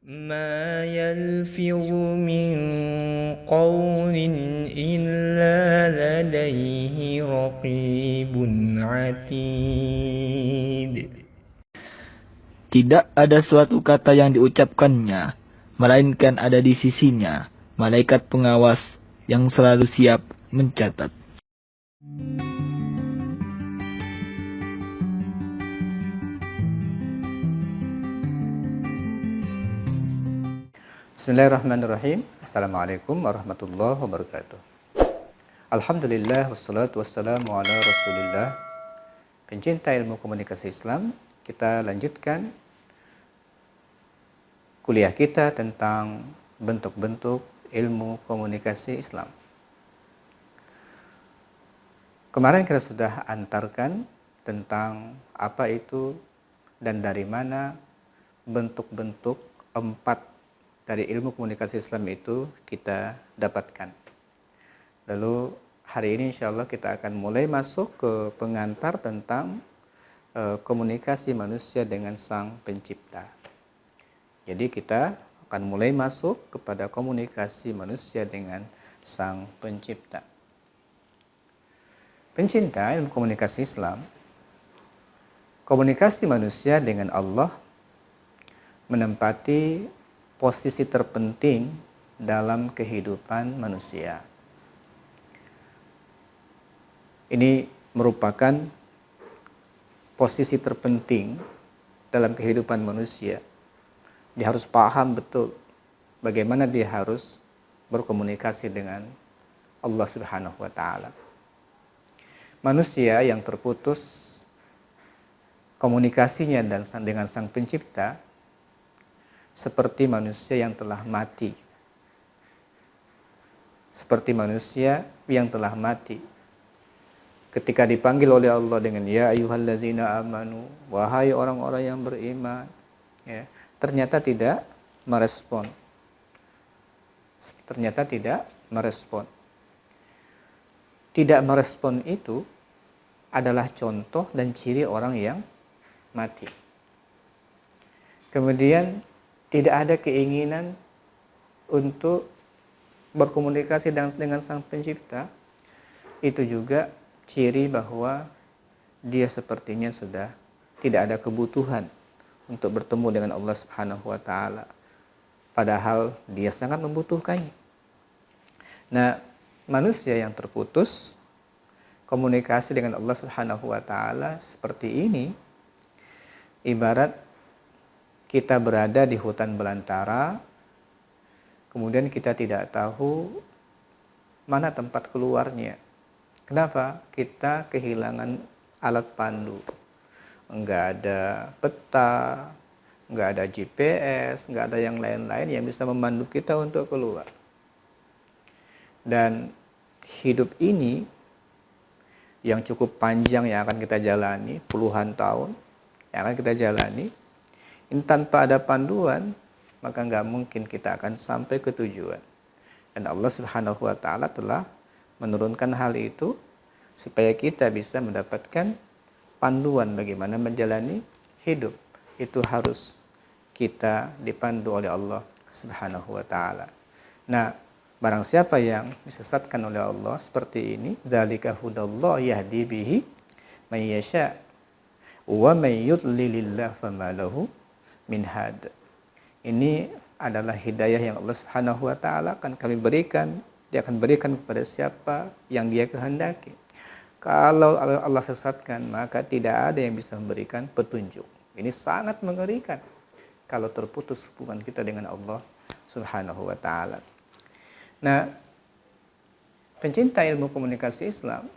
ما يلفظ من قول إلا لديه رقيب عتيد. Tidak ada suatu kata yang diucapkannya, melainkan ada di sisinya malaikat pengawas yang selalu siap mencatat. Bismillahirrahmanirrahim. Assalamualaikum warahmatullahi wabarakatuh. Alhamdulillah wassalatu wassalamu ala rasulillah. Pencinta ilmu komunikasi Islam, kita lanjutkan kuliah kita tentang bentuk-bentuk ilmu komunikasi Islam. Kemarin kita sudah antarkan tentang apa itu dan dari mana bentuk-bentuk 4 dari ilmu komunikasi Islam itu kita dapatkan. Lalu hari ini insya Allah kita akan mulai masuk ke pengantar tentang komunikasi manusia dengan Sang Pencipta. Jadi kita akan mulai masuk kepada komunikasi manusia dengan Sang Pencipta. Pencinta ilmu komunikasi Islam, komunikasi manusia dengan Allah menempati posisi terpenting dalam kehidupan manusia. Ini merupakan posisi terpenting dalam kehidupan manusia. Dia harus paham betul bagaimana dia harus berkomunikasi dengan Allah Subhanahu wa taala. Manusia yang terputus komunikasinya dengan Sang Pencipta seperti manusia yang telah mati. Seperti manusia yang telah mati. Ketika dipanggil oleh Allah dengan ya ayyuhallazina amanu, wahai orang-orang yang beriman, ya, ternyata tidak merespon. Ternyata tidak merespon. Tidak merespon itu adalah contoh dan ciri orang yang mati. Kemudian tidak ada keinginan untuk berkomunikasi dengan Sang Pencipta, itu juga ciri bahwa dia sepertinya sudah tidak ada kebutuhan untuk bertemu dengan Allah Subhanahu wa taala, padahal dia sangat membutuhkannya. Nah, manusia yang terputus komunikasi dengan Allah Subhanahu wa taala seperti ini ibarat kita berada di hutan belantara, kemudian kita tidak tahu mana tempat keluarnya. Kenapa? Kita kehilangan alat pandu. Enggak ada peta, enggak ada GPS, enggak ada yang lain-lain yang bisa memandu kita untuk keluar. Dan hidup ini yang cukup panjang yang akan kita jalani, puluhan tahun yang akan kita jalani, ini tanpa ada panduan, maka nggak mungkin kita akan sampai ke tujuan. Dan Allah Subhanahu wa taala telah menurunkan hal itu supaya kita bisa mendapatkan panduan bagaimana menjalani hidup. Itu harus kita dipandu oleh Allah Subhanahu wa taala. Nah, barang siapa yang disesatkan oleh Allah seperti ini, zalika hudallah yahdi bihi may yasha wa may yudlilillah fama lahu min had. Ini adalah hidayah yang Allah Subhanahu wa taala akan kami berikan, dia akan berikan kepada siapa yang dia kehendaki. Kalau Allah sesatkan, maka tidak ada yang bisa memberikan petunjuk. Ini sangat mengerikan kalau terputus hubungan kita dengan Allah Subhanahu wa taala. Nah, pencinta ilmu komunikasi Islam,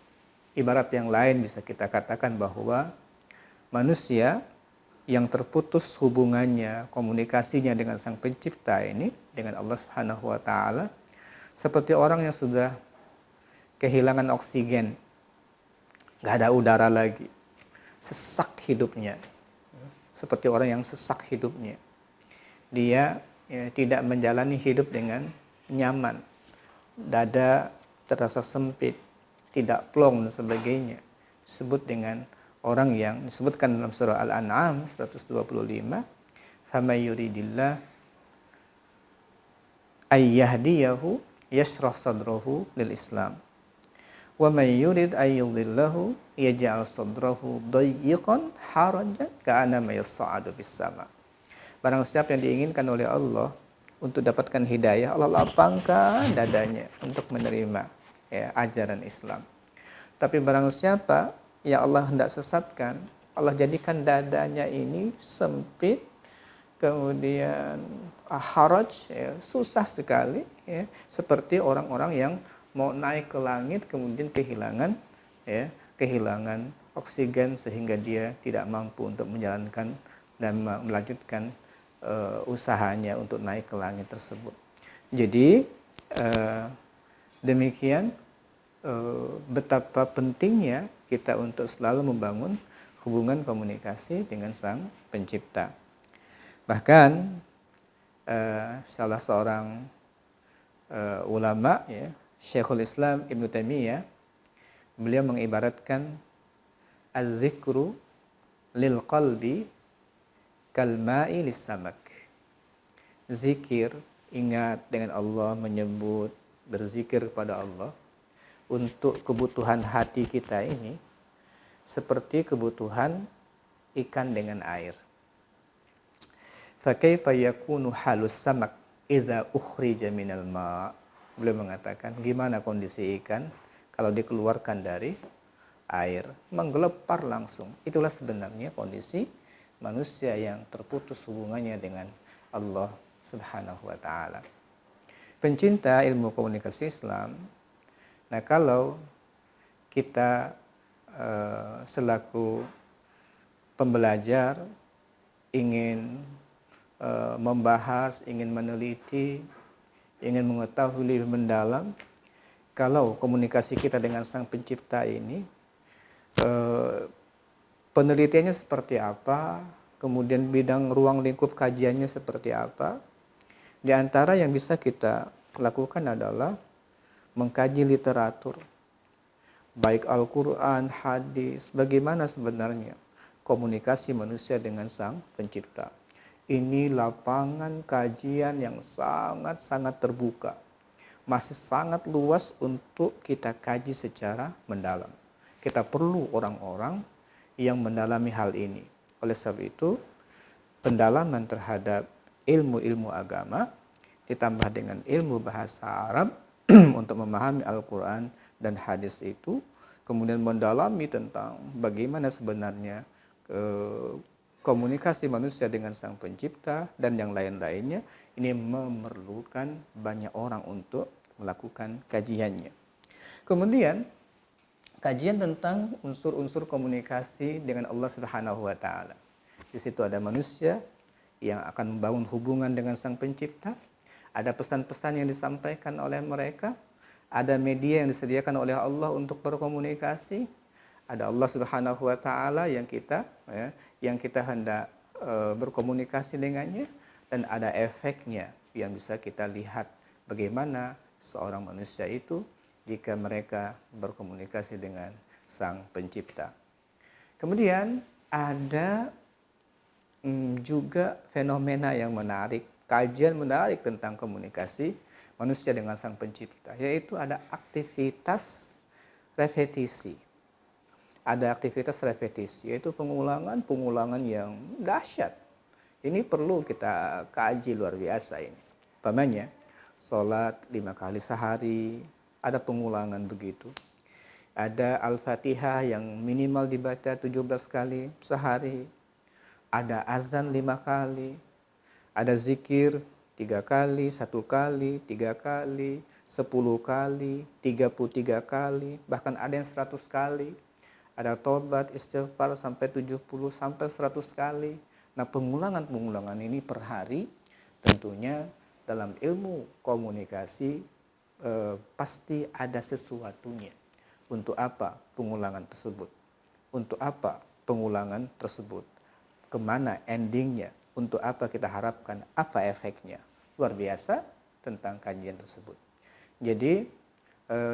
ibarat yang lain bisa kita katakan bahwa manusia yang terputus hubungannya, komunikasinya dengan Sang Pencipta ini, dengan Allah Subhanahu wa taala, seperti orang yang sudah kehilangan oksigen, nggak ada udara lagi, sesak hidupnya, seperti orang yang sesak hidupnya. Dia tidak menjalani hidup dengan nyaman, dada terasa sempit, tidak plong dan sebagainya. Disebut dengan orang yang disebutkan dalam surah Al-An'am 125, "Faman yuridillah ayyahdiyahu yashrah sadrahu lil Islam. Wa may yurid ay yudhillahu yaj'al sadrahu dayyiqan harajan ka'annama yas'adu bis sama. Barang siapa yang diinginkan oleh Allah untuk dapatkan hidayah, Allah lapangkan dadanya untuk menerima ajaran Islam. Tapi barang siapa yang Allah hendak sesatkan, Allah jadikan dadanya ini sempit, kemudian haraj, susah sekali, seperti orang-orang yang mau naik ke langit kemudian kehilangan oksigen sehingga dia tidak mampu untuk menjalankan dan melanjutkan usahanya untuk naik ke langit tersebut. Jadi demikian betapa pentingnya kita untuk selalu membangun hubungan komunikasi dengan Sang Pencipta. Bahkan salah seorang ulama, Syekhul Islam Ibnu Taimiyah, beliau mengibaratkan al-dzikru lil qalbi kal ma'i lis samak. Zikir, ingat dengan Allah, menyebut, berzikir kepada Allah untuk kebutuhan hati kita ini seperti kebutuhan ikan dengan air. Fa kaifa yakunu halus samak idza ukhrija minal ma'. Beliau mengatakan, gimana kondisi ikan kalau dikeluarkan dari air, menggelepar langsung. Itulah sebenarnya kondisi manusia yang terputus hubungannya dengan Allah Subhanahu wa taala. Pencinta ilmu komunikasi Islam, nah kalau kita selaku pembelajar ingin membahas, ingin meneliti, ingin mengetahui lebih mendalam, kalau komunikasi kita dengan Sang Pencipta ini penelitiannya seperti apa, kemudian bidang ruang lingkup kajiannya seperti apa. Di antara yang bisa kita lakukan adalah mengkaji literatur, baik Al-Quran, hadis, bagaimana sebenarnya komunikasi manusia dengan Sang Pencipta. Ini lapangan kajian yang sangat-sangat terbuka, masih sangat luas untuk kita kaji secara mendalam. Kita perlu orang-orang yang mendalami hal ini. Oleh sebab itu, pendalaman terhadap ilmu-ilmu agama ditambah dengan ilmu bahasa Arab untuk memahami Al-Quran dan hadis itu, kemudian mendalami tentang bagaimana sebenarnya komunikasi manusia dengan Sang Pencipta dan yang lain-lainnya, ini memerlukan banyak orang untuk melakukan kajiannya. Kemudian kajian tentang unsur-unsur komunikasi dengan Allah Subhanahu wa taala. Di situ ada manusia yang akan membangun hubungan dengan Sang Pencipta, ada pesan-pesan yang disampaikan oleh mereka, ada media yang disediakan oleh Allah untuk berkomunikasi, ada Allah Subhanahu wa taala yang kita hendak berkomunikasi dengannya, dan ada efeknya yang bisa kita lihat bagaimana seorang manusia itu jika mereka berkomunikasi dengan Sang Pencipta. Kemudian ada juga fenomena yang menarik, kajian menarik tentang komunikasi manusia dengan Sang Pencipta, yaitu ada aktivitas repetisi. Ada aktivitas repetisi, yaitu pengulangan yang dahsyat. Ini perlu kita kaji luar biasa ini. Umpamanya, sholat 5 kali sehari, ada pengulangan begitu. Ada Al-Fatihah yang minimal dibaca 17 kali sehari. Ada azan 5 kali. Ada zikir 3 kali, 1 kali, 3 kali, 10 kali, 33 kali, bahkan ada yang 100 kali. Ada tobat, istighfar sampai 70 sampai 100 kali. Nah, pengulangan-pengulangan ini per hari tentunya dalam ilmu komunikasi pasti ada sesuatunya. Untuk apa pengulangan tersebut? Untuk apa pengulangan tersebut? Kemana endingnya? Untuk apa kita harapkan? Apa efeknya? Luar biasa tentang kajian tersebut. Jadi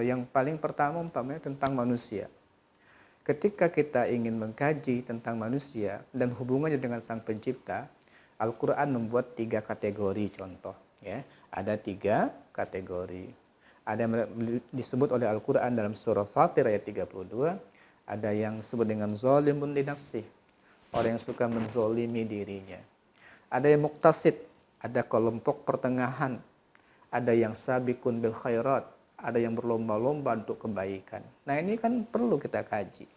yang paling pertama umpamanya tentang manusia. Ketika kita ingin mengkaji tentang manusia dan hubungannya dengan Sang Pencipta, Al-Quran membuat 3 kategori contoh. Ya, ada 3 kategori. Ada yang disebut oleh Al-Quran dalam surah Fatir ayat 32, ada yang disebut dengan zalimun li nafsih, orang yang suka menzolimi dirinya. Ada yang muktasid, ada kelompok pertengahan, ada yang sabiqun bil khairat, ada yang berlomba-lomba untuk kebaikan. Nah, ini kan perlu kita kaji.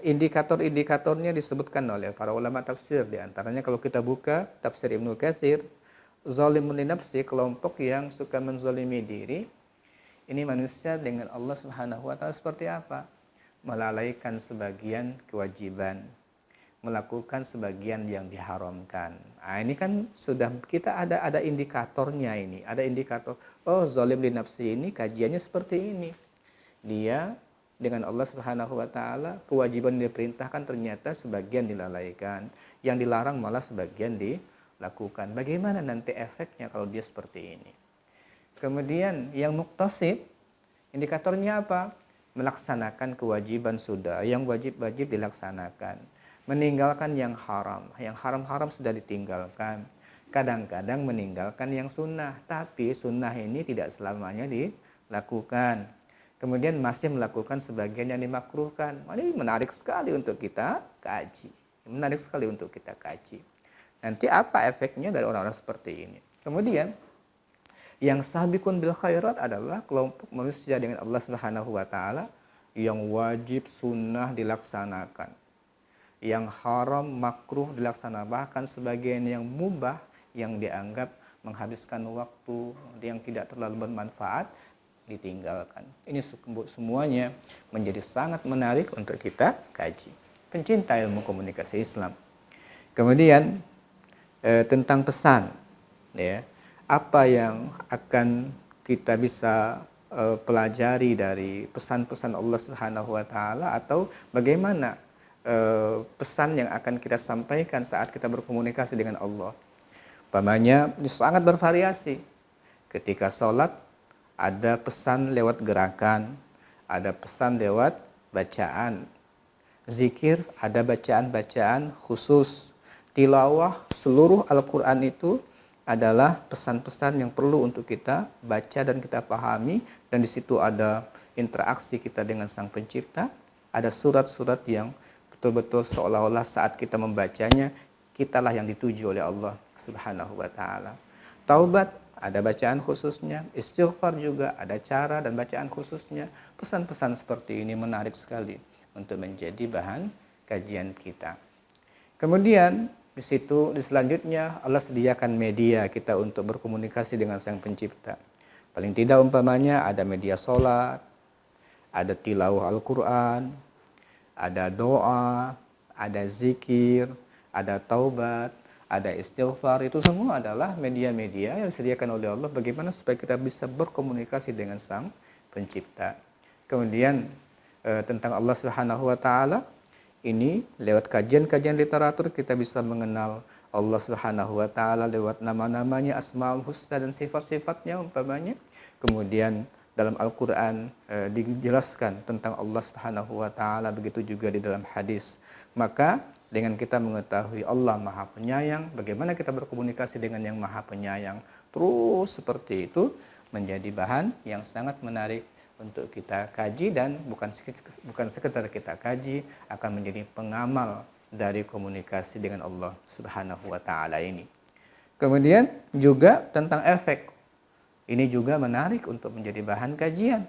Indikator-indikatornya disebutkan oleh para ulama tafsir. Di antaranya kalau kita buka tafsir Ibnu Katsir, zalimun li nafsi, kelompok yang suka menzalimi diri, ini manusia dengan Allah Subhanahu wa taala seperti apa? Melalaikan sebagian kewajiban, melakukan sebagian yang diharamkan. Nah, ini kan sudah kita ada indikatornya ini. Ada indikator, oh zalim li nafsi ini kajiannya seperti ini. Dia dengan Allah Subhanahu wa taala, kewajiban yang diperintahkan ternyata sebagian dilalaikan, yang dilarang malah sebagian dilakukan. Bagaimana nanti efeknya kalau dia seperti ini? Kemudian yang muktasid, indikatornya apa? Melaksanakan kewajiban sudah, yang wajib-wajib dilaksanakan. Meninggalkan yang haram-haram sudah ditinggalkan. Kadang-kadang meninggalkan yang sunnah, tapi sunnah ini tidak selamanya dilakukan. Kemudian masih melakukan sebagian yang dimakruhkan. Ini menarik sekali untuk kita kaji. Menarik sekali untuk kita kaji. Nanti apa efeknya dari orang-orang seperti ini? Kemudian yang sabiqun bil khairat adalah kelompok manusia dengan Allah Subhanahu wa taala yang wajib sunnah dilaksanakan. Yang haram makruh dilaksanakan, bahkan sebagian yang mubah yang dianggap menghabiskan waktu, yang tidak terlalu bermanfaat ditinggalkan. Ini semuanya menjadi sangat menarik untuk kita kaji. Pencinta ilmu komunikasi Islam. Kemudian tentang pesan, ya, apa yang akan kita bisa pelajari dari pesan-pesan Allah Subhanahu wa taala, atau bagaimana pesan yang akan kita sampaikan saat kita berkomunikasi dengan Allah. Umpamanya sangat bervariasi. Ketika sholat ada pesan lewat gerakan, ada pesan lewat bacaan. Zikir ada bacaan-bacaan khusus. Tilawah seluruh Al-Quran itu adalah pesan-pesan yang perlu untuk kita baca dan kita pahami, dan di situ ada interaksi kita dengan Sang Pencipta. Ada surat-surat yang betul-betul seolah-olah saat kita membacanya, kitalah yang dituju oleh Allah Subhanahu wa taala. Taubat ada bacaan khususnya, istighfar juga ada cara dan bacaan khususnya. Pesan-pesan seperti ini menarik sekali untuk menjadi bahan kajian kita. Kemudian di situ selanjutnya Allah sediakan media kita untuk berkomunikasi dengan Sang Pencipta. Paling tidak umpamanya ada media sholat, ada tilawah Al-Quran, ada doa, ada zikir, ada taubat, ada istighfar. Itu semua adalah media-media yang disediakan oleh Allah bagaimana supaya kita bisa berkomunikasi dengan Sang Pencipta. Kemudian tentang Allah Subhanahu wa taala, ini lewat kajian-kajian literatur kita bisa mengenal Allah Subhanahu wa taala lewat nama-namanya, Asmaul Husna dan sifat-sifatnya umpamanya. Kemudian dalam Al-Qur'an dijelaskan tentang Allah Subhanahu wa taala, begitu juga di dalam hadis. Maka dengan kita mengetahui Allah Maha Penyayang, bagaimana kita berkomunikasi dengan yang Maha Penyayang, terus seperti itu menjadi bahan yang sangat menarik untuk kita kaji, dan bukan sekedar kita kaji, akan menjadi pengamal dari komunikasi dengan Allah Subhanahu wa taala ini. Kemudian juga tentang efek. Ini juga menarik untuk menjadi bahan kajian.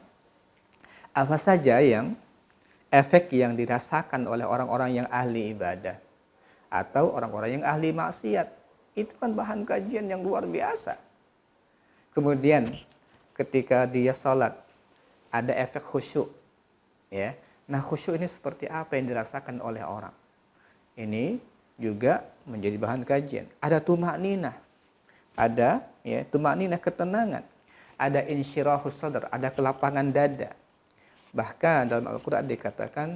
Apa saja yang efek yang dirasakan oleh orang-orang yang ahli ibadah atau orang-orang yang ahli maksiat, itu kan bahan kajian yang luar biasa. Kemudian ketika dia sholat ada efek khusyuk, ya. Nah, khusyuk ini seperti apa yang dirasakan oleh orang? Ini juga menjadi bahan kajian. Ada tumakninah, ada tumakninah, ketenangan, ada insyirahus sadr, ada kelapangan dada. Bahkan dalam Al-Quran dikatakan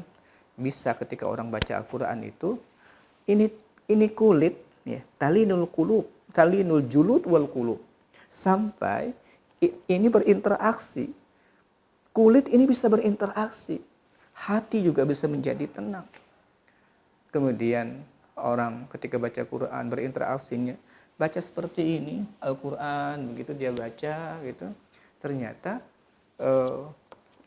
bisa ketika orang baca Al-Quran itu ini kulit, ya, talinul qulub, talinul julud wal qulub, sampai ini berinteraksi. Kulit ini bisa berinteraksi, hati juga bisa menjadi tenang. Kemudian orang ketika baca Quran berinteraksinya baca seperti ini Al-Quran, begitu dia baca gitu, ternyata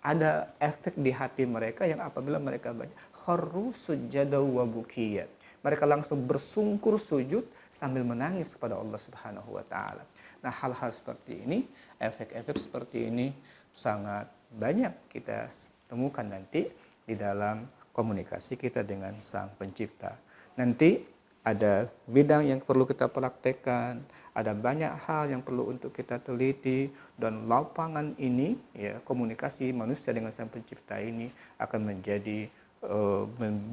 ada efek di hati mereka yang apabila mereka baca kharru sujada wa bukiya, mereka langsung bersungkur sujud sambil menangis kepada Allah Subhanahu wa taala. Nah, hal-hal seperti ini, efek-efek seperti ini sangat banyak kita temukan nanti di dalam komunikasi kita dengan Sang Pencipta. Nanti ada bidang yang perlu kita praktekkan, ada banyak hal yang perlu untuk kita teliti, dan lapangan ini, ya, komunikasi manusia dengan Sang Pencipta ini akan menjadi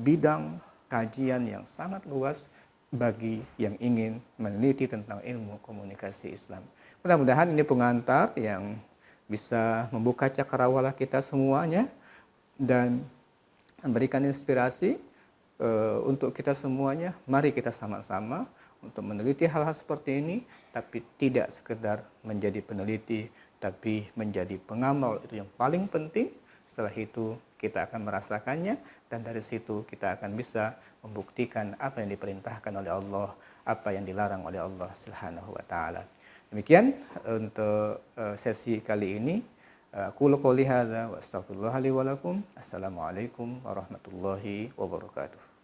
bidang kajian yang sangat luas bagi yang ingin meneliti tentang ilmu komunikasi Islam. Mudah-mudahan ini pengantar yang bisa membuka cakrawala kita semuanya dan memberikan inspirasi untuk kita semuanya. Mari kita sama-sama untuk meneliti hal-hal seperti ini, tapi tidak sekedar menjadi peneliti, tapi menjadi pengamal. Itu yang paling penting. Setelah itu kita akan merasakannya, dan dari situ kita akan bisa membuktikan apa yang diperintahkan oleh Allah, apa yang dilarang oleh Allah Subhanahu wa taala. Demikian untuk sesi kali ini. Qul qouli hadza wa astaghfirullah li wa lakum. Assalamualaikum warahmatullahi wabarakatuh.